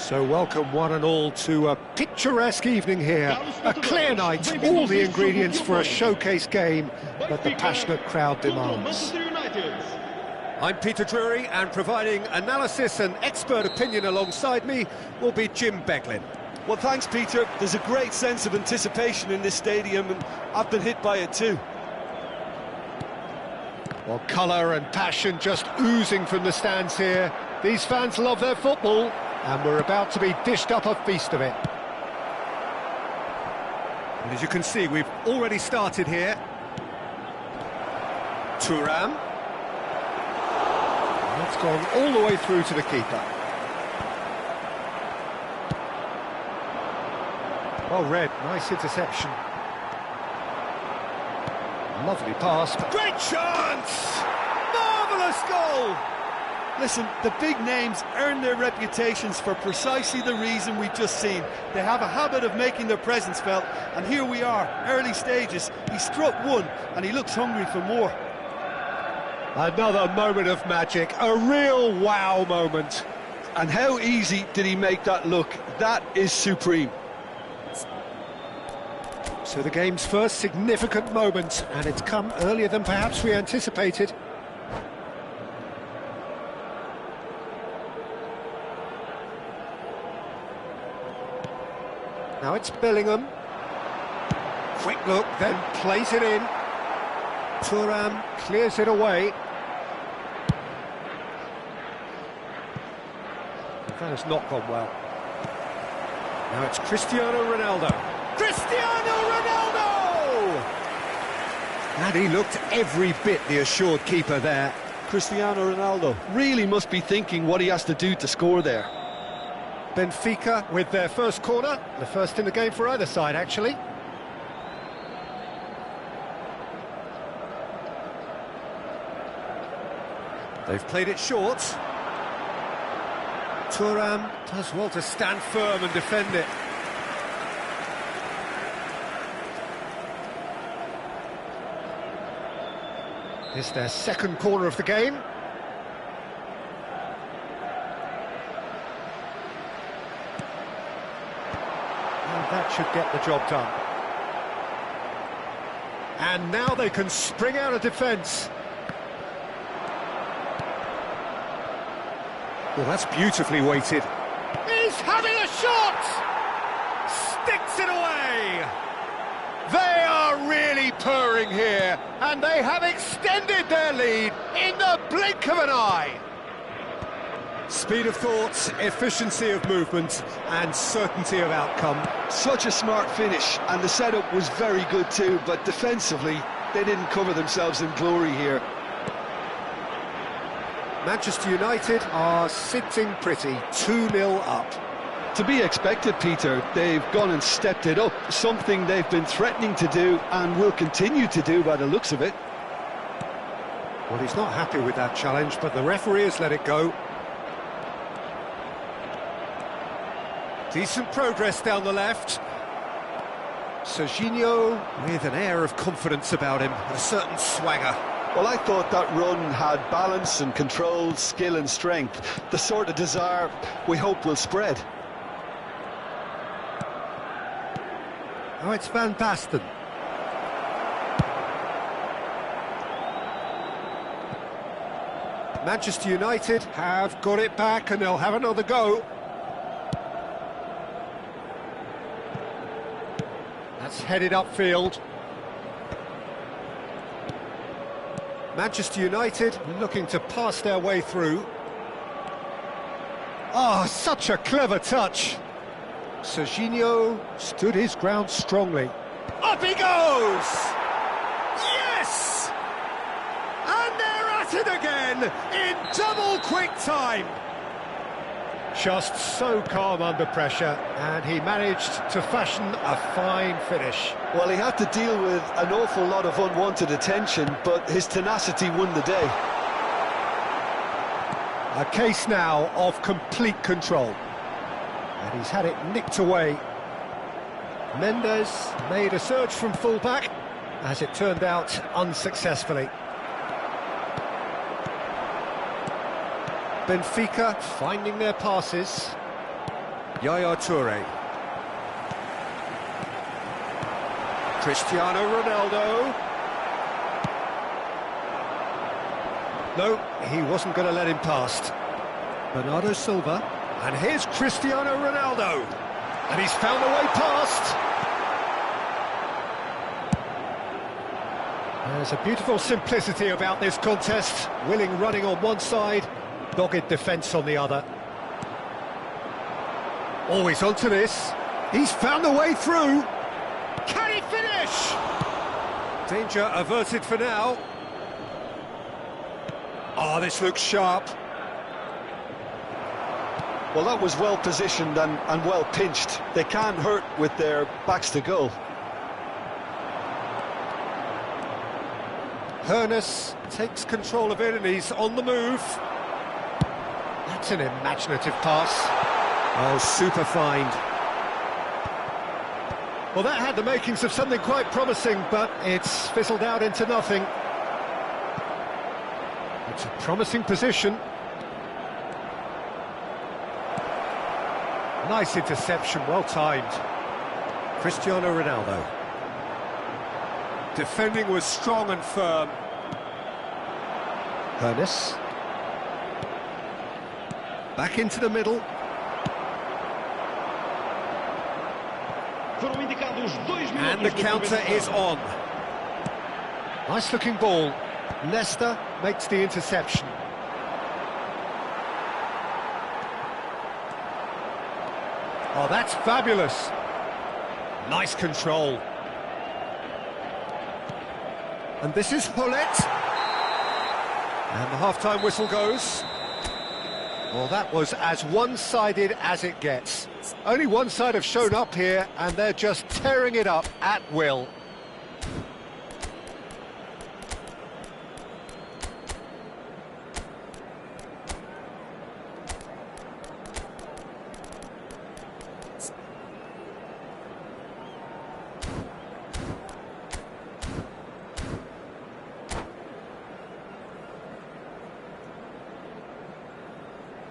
So welcome one and all to a picturesque evening here. A clear night, all the ingredients for a showcase game that the passionate crowd demands. I'm Peter Drury, and providing analysis and expert opinion alongside me will be Jim Beglin. Well, thanks, Peter. There's a great sense of anticipation in this stadium, and I've been hit by it too. Well, colour and passion just oozing from the stands here. These fans love their football, and we're about to be dished up a feast of it. And as you can see, we've already started here. Thuram. That's gone all the way through to the keeper. Well read, nice interception. Lovely pass, but great chance! Marvellous goal! Listen, the big names earn their reputations for precisely the reason we've just seen. They have a habit of making their presence felt, and here we are, early stages. He struck one, and he looks hungry for more. Another moment of magic, a real wow moment. And how easy did he make that look? That is supreme. So the game's first significant moment, and it's come earlier than perhaps we anticipated. Now it's Bellingham. Quick look, then plays it in. Thuram clears it away. That has not gone well. Now it's Cristiano Ronaldo. Cristiano Ronaldo! And he looked every bit the assured keeper there. Cristiano Ronaldo really must be thinking what he has to do to score there. Benfica with their first corner, the first in the game for either side, actually. They've played it short. Thuram does well to stand firm and defend it. It's their second corner of the game. And that should get the job done. And now they can spring out of defence. Well, that's beautifully weighted. He's having a shot! Sticks it away! They are really purring here, and they have extended their lead in the blink of an eye. Speed of thought, efficiency of movement, and certainty of outcome. Such a smart finish, and the setup was very good too, but defensively, they didn't cover themselves in glory here. Manchester United are sitting pretty, 2-0 up. To be expected, Peter. They've gone and stepped it up, something they've been threatening to do and will continue to do by the looks of it. Well, he's not happy with that challenge, but the referee has let it go. Decent progress down the left. Serginho with an air of confidence about him, a certain swagger. Well, I thought that run had balance and control, skill and strength. The sort of desire we hope will spread. Oh, it's Van Basten. Manchester United have got it back and they'll have another go. That's headed upfield. Manchester United looking to pass their way through. Oh, such a clever touch. Serginho stood his ground strongly. Up he goes! Yes! And they're at it again in double quick time. Just so calm under pressure, and he managed to fashion a fine finish. Well, he had to deal with an awful lot of unwanted attention, but his tenacity won the day. A case now of complete control. And he's had it nicked away. Mendes made a surge from full-back, as it turned out unsuccessfully. Benfica finding their passes. Yaya Toure. Cristiano Ronaldo. No, he wasn't going to let him past. Bernardo Silva. And here's Cristiano Ronaldo. And he's found a way past. There's a beautiful simplicity about this contest. Willing running on one side, dogged defence on the other. Always onto this. He's found a way through. Can he finish? Danger averted for now. Oh, this looks sharp. Well, that was well positioned and well pinched. They can't hurt with their backs to goal. Hoeneß takes control of it and he's on the move. That's an imaginative pass. Oh, super find. Well, that had the makings of something quite promising, but it's fizzled out into nothing. It's a promising position. Nice interception, well timed. Cristiano Ronaldo. Defending was strong and firm. Hoeneß. Back into the middle. And the counter is on. Nice looking ball. Leicester makes the interception. Oh, that's fabulous. Nice control. And this is Hullet. And the half-time whistle goes. Well, that was as one-sided as it gets. Only one side have shown up here, and they're just tearing it up at will.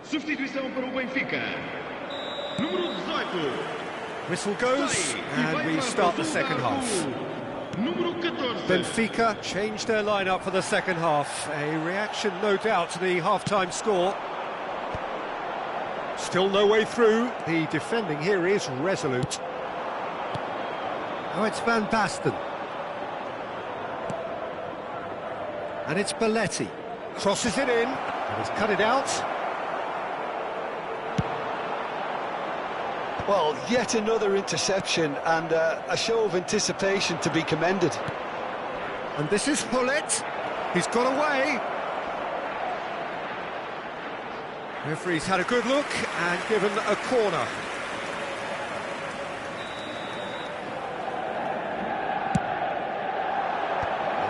Substituição para o Benfica. Número 18. Whistle goes, and we start the second half. Número 14. Benfica changed their lineup for the second half. A reaction, no doubt, to the half-time score. Still no way through. The defending here is resolute. Oh, it's Van Basten. And it's Belletti. Crosses it in, and he's cut it out. Well, yet another interception and a show of anticipation to be commended. And this is Hullet. He's got away. Referee's had a good look and given a corner.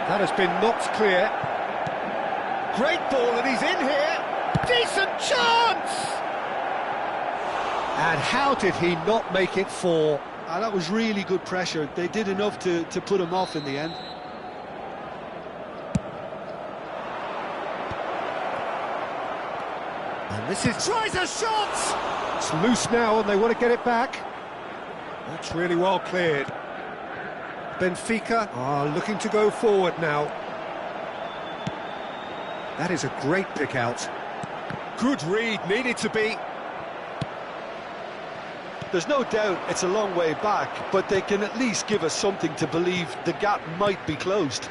That has been knocked clear. Great ball, and he's in here. Decent chance! And how did he not make it four? That was really good pressure. They did enough to put him off in the end. And this is... tries a shot! It's loose now and they want to get it back. That's really well cleared. Benfica are looking to go forward now. That is a great pick out. Good read, needed to be. There's no doubt it's a long way back, but they can at least give us something to believe the gap might be closed.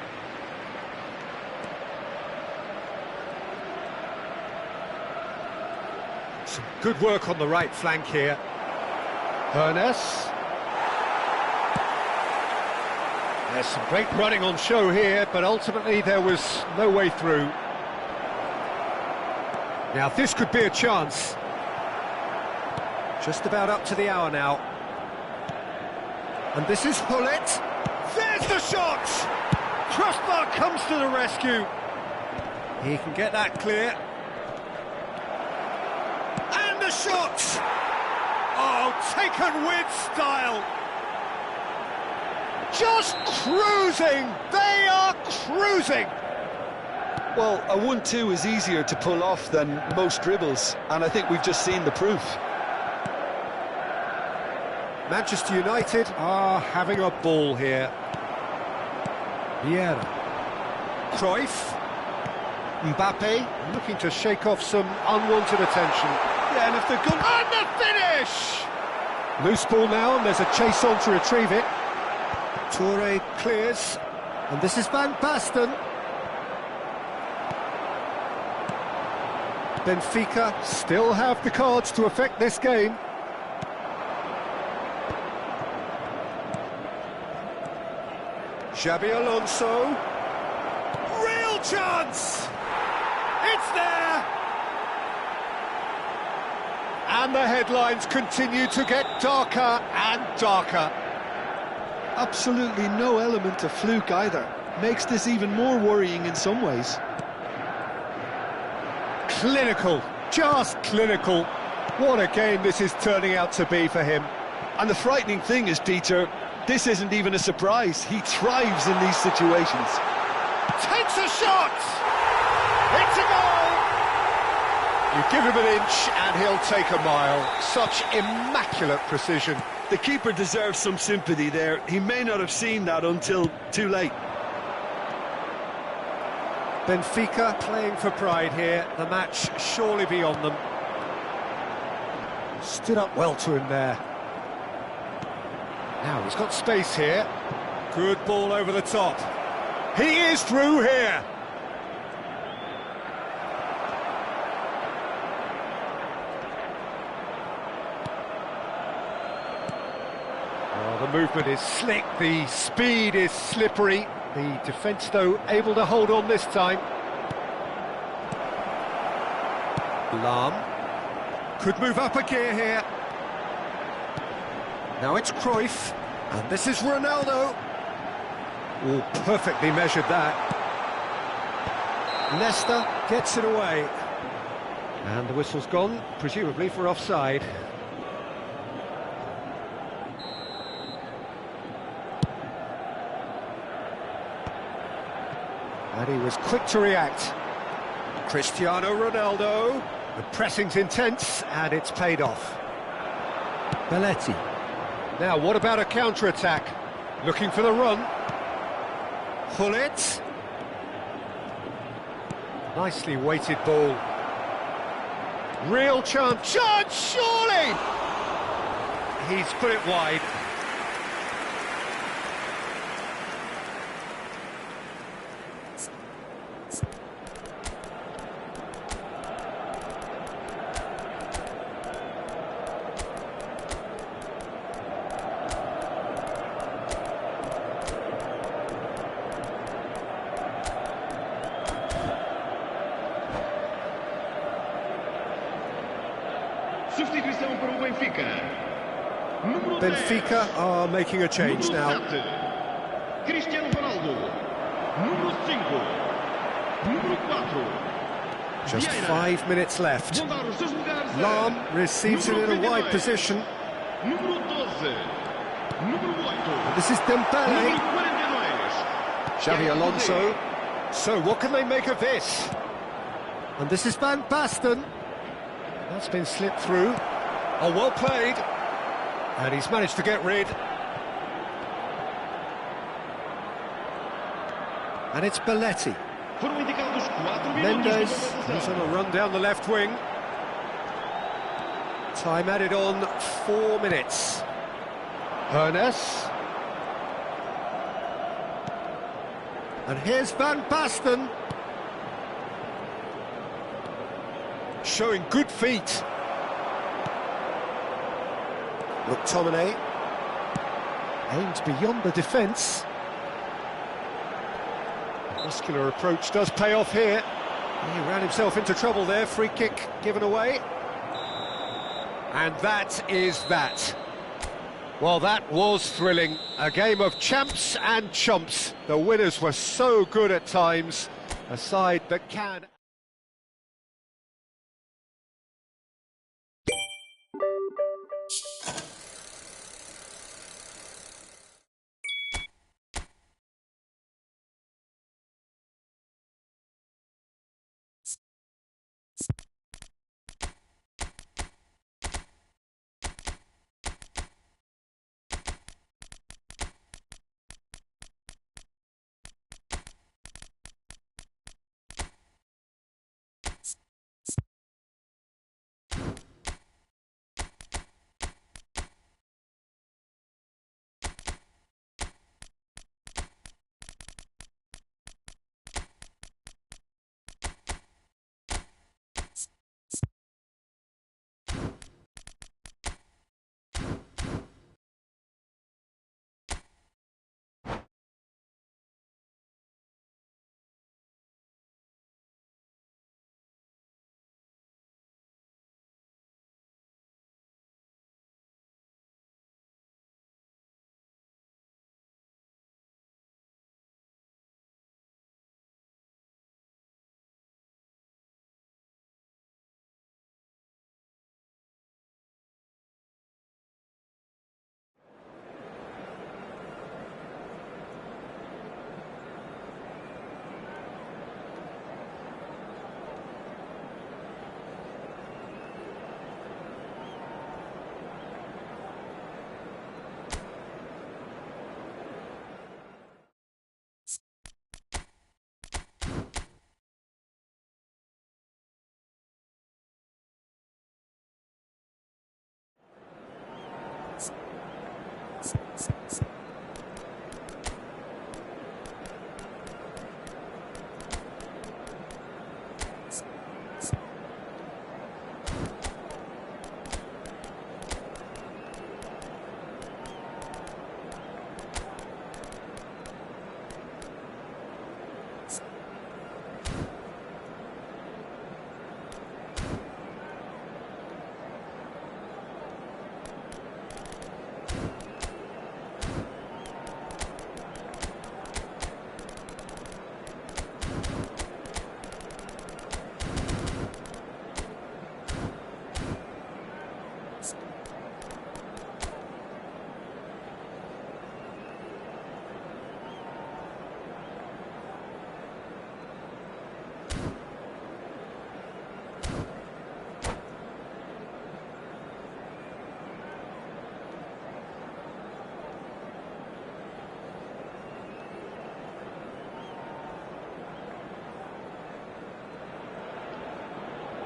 Some good work on the right flank here. Hoeneß. There's some great running on show here, but ultimately there was no way through. Now this could be a chance. Just about up to the hour now. And this is Hullet. There's the shot! Crossbar comes to the rescue. He can get that clear. And the shot! Oh, taken with style. Just cruising! They are cruising! Well, a 1-2 is easier to pull off than most dribbles, and I think we've just seen the proof. Manchester United are having a ball here. Vieira. Cruyff. Mbappe looking to shake off some unwanted attention. Yeah, and if they're good... And the finish! Loose ball now, and there's a chase on to retrieve it. Toure clears, and this is Van Basten. Benfica still have the cards to affect this game. Xabi Alonso. Real chance! It's there! And the headlines continue to get darker and darker. Absolutely no element of fluke either. Makes this even more worrying in some ways. Clinical, just clinical. What a game this is turning out to be for him. And the frightening thing is, Peter, this isn't even a surprise. He thrives in these situations. Takes a shot! It's a goal! You give him an inch and he'll take a mile. Such immaculate precision. The keeper deserves some sympathy there. He may not have seen that until too late. Benfica playing for pride here. The match surely beyond them. Stood up well to him there. Now he's got space here. Good ball over the top. He is through here. Oh, the movement is slick, the speed is slippery. The defence, though, able to hold on this time. Lahm could move up a gear here. Now it's Cruyff, and this is Ronaldo. Oh, perfectly measured that. Nesta gets it away. And the whistle's gone, presumably for offside. And he was quick to react. Cristiano Ronaldo. The pressing's intense, and it's paid off. Belletti. Now, what about a counter-attack? Looking for the run. Hullet. Nicely weighted ball. Real chance. Chance, surely! He's put it wide. Substituição para o Benfica. Número Benfica 10. are making a change Número now. 7. Cristiano Ronaldo. Número 5. Número 4. Just Vieira. 5 minutes left. Vão dar os seus lugares a Lahm receives it número in a wide 22. position. Número 12. Número 8. This is Dembele. Número 42. Xabi Alonso. So what can they make of this? And this is Van Basten. That's been slipped through. Oh, well played. And he's managed to get rid. And it's Belletti. Foram indicados 4 minutos de Mendes, he's on compensação. a run down the left wing. Time added on 4 minutes. Hernes. And here's Van Basten. Showing good feet. McTominay. Aimed beyond the defence. Muscular approach does pay off here. He ran himself into trouble there. Free kick given away. And that is that. Well, that was thrilling. A game of champs and chumps. The winners were so good at times. A side that can...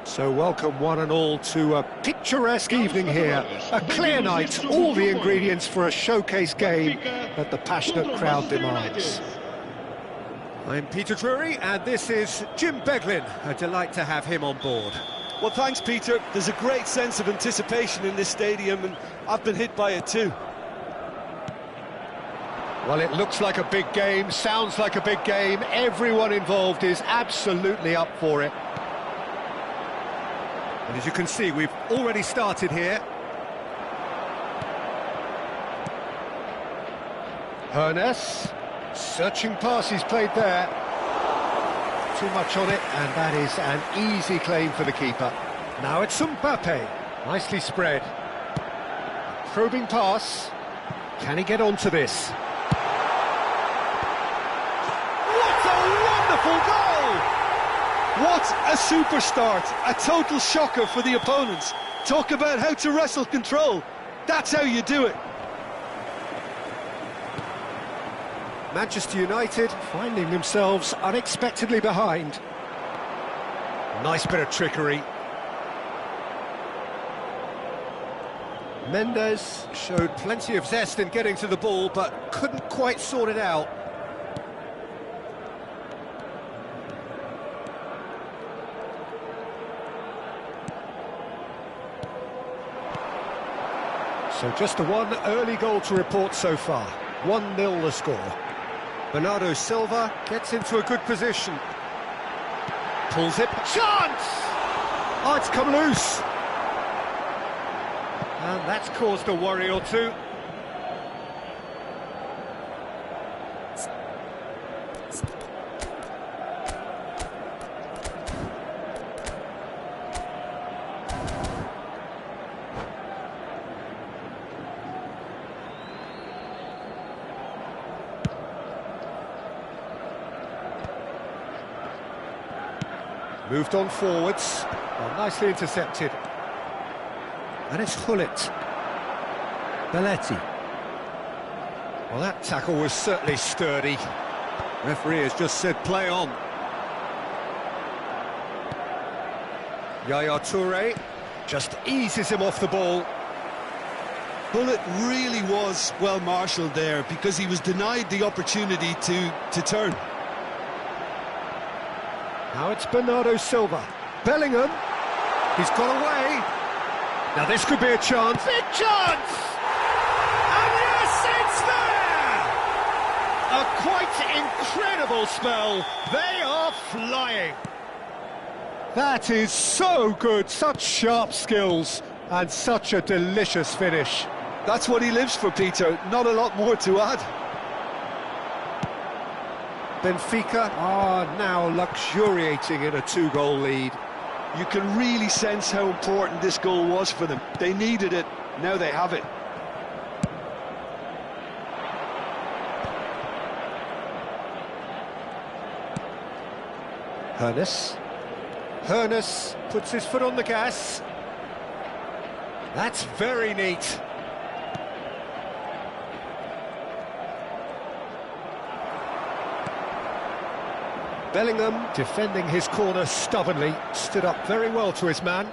So welcome one and all to a picturesque evening here. A clear night, all the ingredients for a showcase game that the passionate crowd demands. I'm Peter Drury and this is Jim Beglin. A delight to have him on board. Well, thanks, Peter. There's a great sense of anticipation in this stadium, and I've been hit by it too. Well, it looks like a big game, sounds like a big game. Everyone involved is absolutely up for it. And as you can see, we've already started here. Hernes, searching pass he's played there. Too much on it, and that is an easy claim for the keeper. Now it's Mbappe, nicely spread. Probing pass, can he get onto this? What a wonderful goal! What a super start, a total shocker for the opponents. Talk about how to wrestle control, that's how you do it. Manchester United finding themselves unexpectedly behind. Nice bit of trickery. Mendes showed plenty of zest in getting to the ball, but couldn't quite sort it out. So just the one early goal to report so far. 1-0 the score. Bernardo Silva gets into a good position. Pulls it. Chance! Oh, it's come loose. And that's caused a worry or two. Moved on forwards, well, nicely intercepted. And it's Hullet. Belletti. Well, that tackle was certainly sturdy. Referee has just said play on. Yaya Toure just eases him off the ball. Hullet really was well marshalled there because he was denied the opportunity to turn. Now it's Bernardo Silva. Bellingham. He's got away. Now this could be a chance. Big chance! And yes, it's there! A quite incredible spell. They are flying. That is so good. Such sharp skills and such a delicious finish. That's what he lives for, Peter. Not a lot more to add. Benfica are now luxuriating in a 2-goal lead. You can really sense how important this goal was for them. They needed it, now they have it. Hernes puts his foot on the gas. That's very neat. Bellingham, defending his corner stubbornly, stood up very well to his man.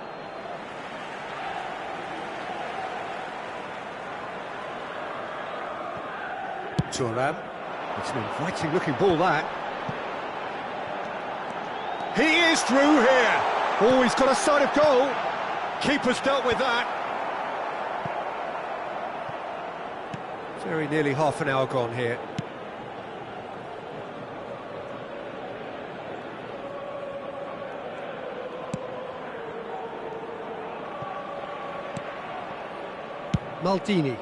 Thuram, it's an inviting looking ball that. He is through here. Oh, he's got a sight of goal. Keeper's dealt with that. Very nearly half an hour gone here. Maldini.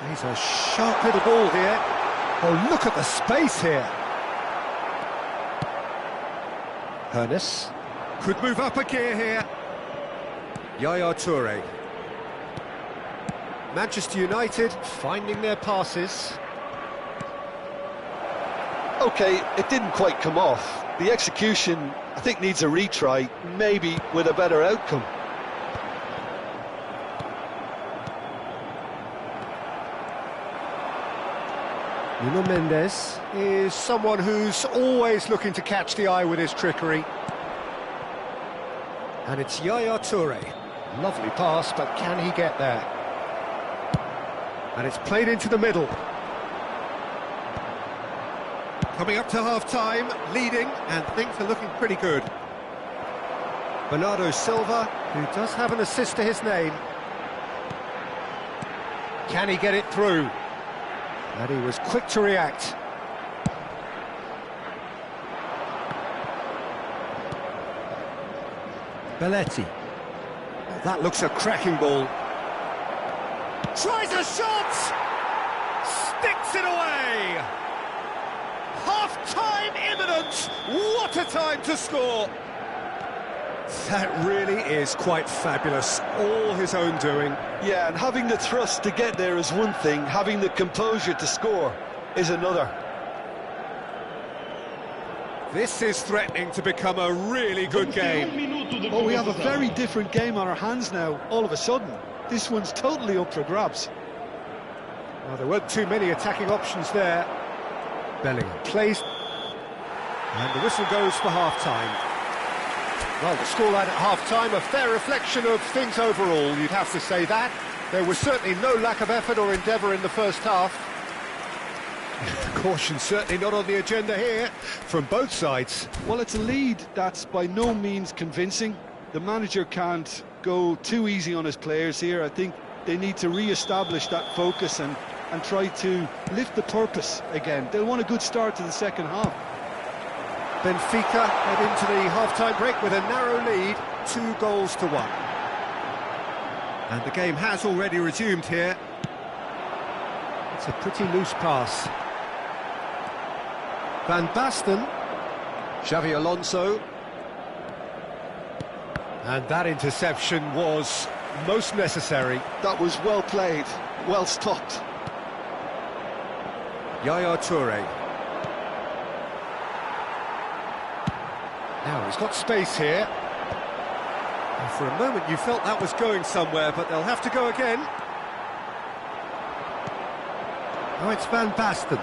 He's a sharp little ball here. Oh, look at the space here. Hernes could move up a gear here. Yaya Toure. Manchester United finding their passes. OK, it didn't quite come off. The execution, I think, needs a retry, maybe with a better outcome. Nuno Mendes is someone who's always looking to catch the eye with his trickery. And it's Yaya Toure. Lovely pass, but can he get there? And it's played into the middle. Coming up to half-time, leading, and things are looking pretty good. Bernardo Silva, who does have an assist to his name. Can he get it through? And he was quick to react. Belletti. Oh, that looks a cracking ball. Tries a shot! Sticks it away! Half-time imminent! What a time to score! That really is quite fabulous, all his own doing. Yeah, and having the thrust to get there is one thing, having the composure to score is another. This is threatening to become a really good game. Well, we have a very different game on our hands now, all of a sudden. This one's totally up for grabs. Well, there weren't too many attacking options there. Bellingham plays, and the whistle goes for half-time. Well, the scoreline at half-time, a fair reflection of things overall, you'd have to say that. There was certainly no lack of effort or endeavour in the first half. Caution certainly not on the agenda here, from both sides. Well, it's a lead that's by no means convincing. The manager can't go too easy on his players here. I think they need to re-establish that focus and try to lift the purpose again. They'll want a good start to the second half. Benfica head into the half-time break with a narrow lead, 2-1. And the game has already resumed here. It's a pretty loose pass. Van Basten, Xavi Alonso. And that interception was most necessary. That was well played, well stopped. Yaya Toure. Now he's got space here. And for a moment you felt that was going somewhere, but they'll have to go again. Oh, it's Van Basten.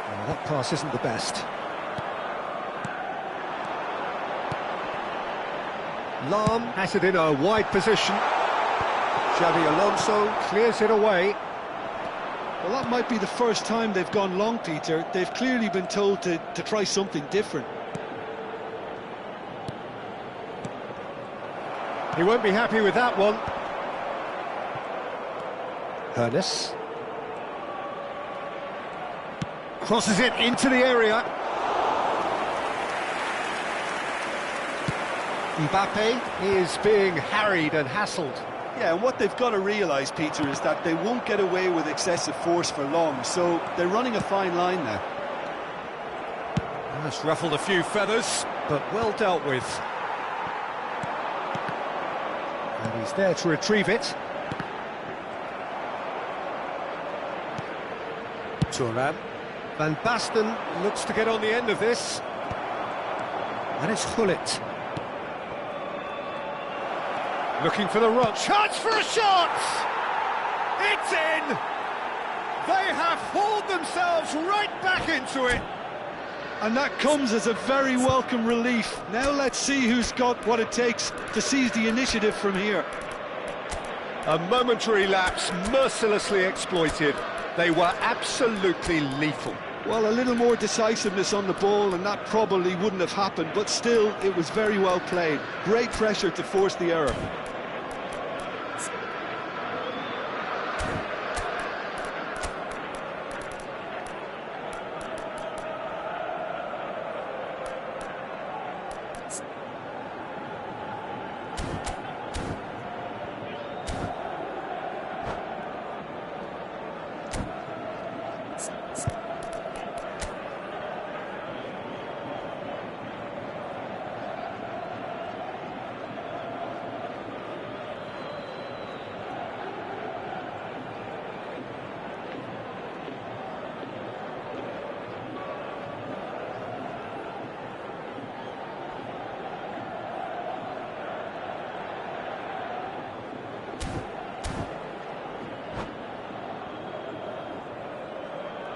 Oh, that pass isn't the best. Lahm has it in a wide position. Xavi Alonso clears it away. Well, that might be the first time they've gone long, Peter. They've clearly been told to try something different. He won't be happy with that one. Ernest crosses it into the area. Mbappe is being harried and hassled. Yeah, and what they've got to realise, Peter, is that they won't get away with excessive force for long, so they're running a fine line now. That's ruffled a few feathers, but well dealt with. And he's there to retrieve it. Thuram. Van Basten looks to get on the end of this. And it's Gullit. Looking for the run. Chance for a shot! It's in! They have hauled themselves right back into it. And that comes as a very welcome relief. Now let's see who's got what it takes to seize the initiative from here. A momentary lapse mercilessly exploited. They were absolutely lethal. Well, a little more decisiveness on the ball and that probably wouldn't have happened, but still, it was very well played. Great pressure to force the error.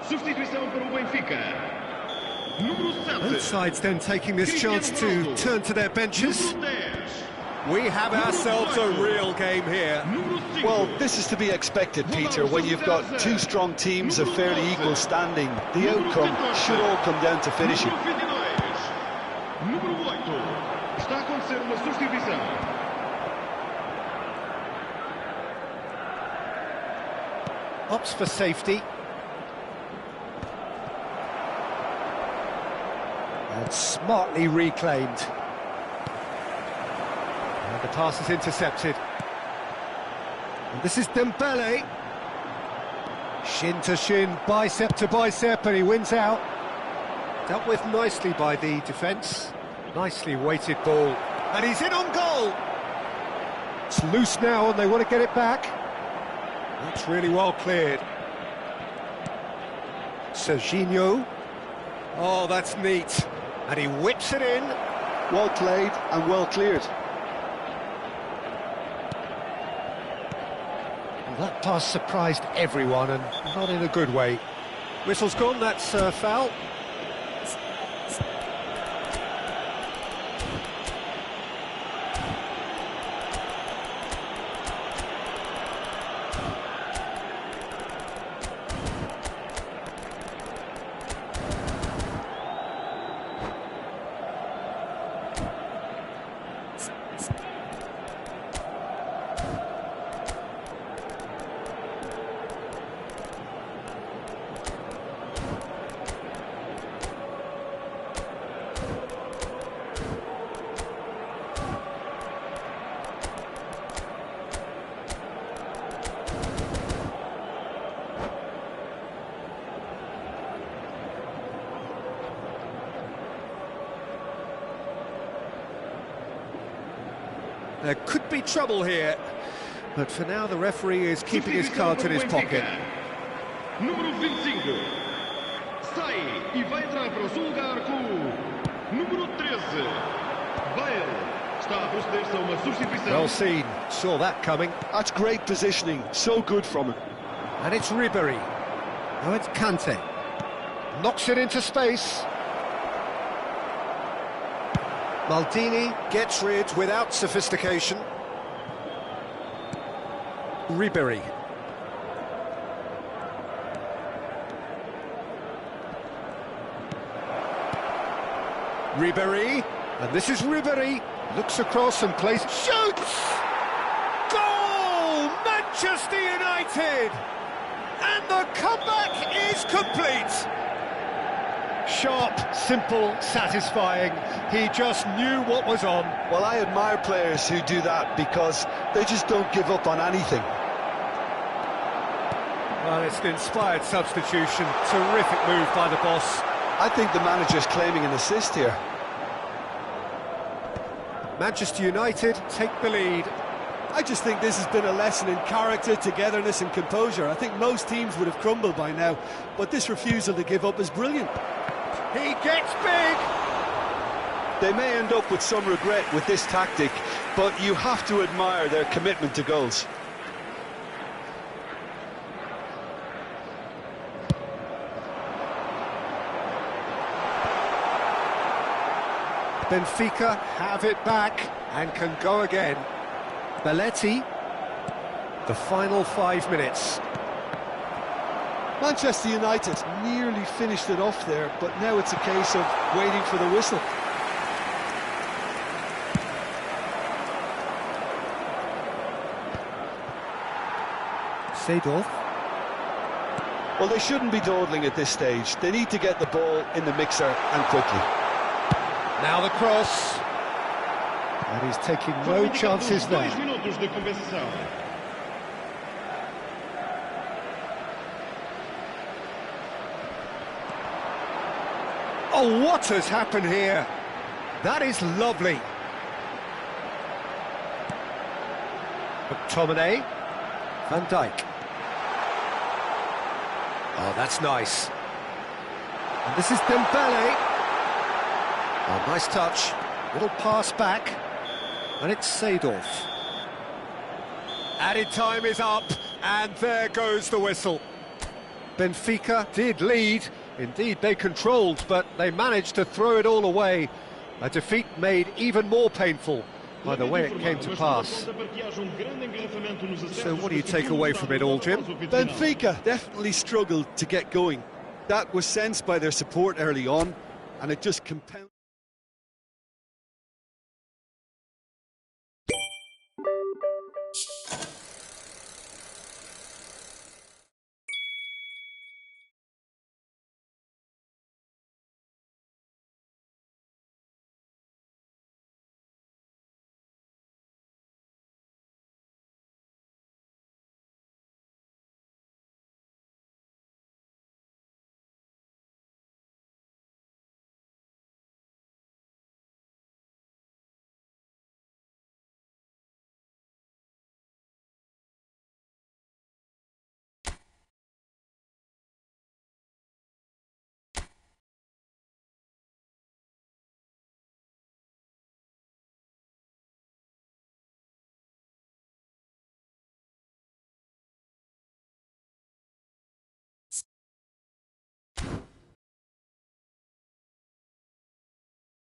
Substituição para o Benfica. Número 7. Both sides then taking this chance to turn to their benches. Número 10. We have ourselves a real game here. Número 5. Well, this is to be expected, Peter, when you've got two strong teams of fairly equal standing. The outcome should all come down to finishing. Número 8. Está a acontecer uma substituição. Opts for safety. And smartly reclaimed. And the pass is intercepted. And this is Dembele. Shin to shin, bicep to bicep, and he wins out. Dealt with nicely by the defence. Nicely weighted ball. And he's in on goal! It's loose now and they want to get it back. That's really well cleared. Serginho. Oh, that's neat. And he whips it in. Well played and well cleared. Well, that pass surprised everyone, and not in a good way. Whistle's gone, that's foul. There could be trouble here, but for now the referee is keeping his cards in his pocket. Número 25. Sai e vai entrar para o seu lugar com o número 13. Bale está a proceder-se a uma substituição. Well seen, saw that coming. That's great positioning, so good from him. And it's Ribery. Now it's Kante. Knocks it into space. Maldini gets rid without sophistication. Ribery. Ribery, and this is Ribery. Looks across and plays. Shoots! Goal! Manchester United! And the comeback is complete! Sharp, simple, satisfying. He just knew what was on. Well, I admire players who do that because they just don't give up on anything. Well, it's an inspired substitution. Terrific move by the boss. I think the manager's claiming an assist here. Manchester United take the lead. I just think this has been a lesson in character, togetherness and composure. I think most teams would have crumbled by now, but this refusal to give up is brilliant. He gets big! They may end up with some regret with this tactic, but you have to admire their commitment to goals. Benfica have it back and can go again. Belletti, the final 5 minutes. Manchester United nearly finished it off there, but now it's a case of waiting for the whistle. Seedorf. Well, they shouldn't be dawdling at this stage. They need to get the ball in the mixer and quickly. Now the cross. And he's taking no chances there. 2 minutos de compensação. Oh, what has happened here? That is lovely. McTominay. Van Dijk. Oh, that's nice. And this is Dembele. Oh, nice touch. Little pass back. And it's Seedorf. Added time is up, and there goes the whistle. Benfica did lead, indeed they controlled, but they managed to throw it all away. A defeat made even more painful by the way it came to pass. So what do you take away from it all, Jim? Benfica definitely struggled to get going. That was sensed by their support early on, and it just compounded.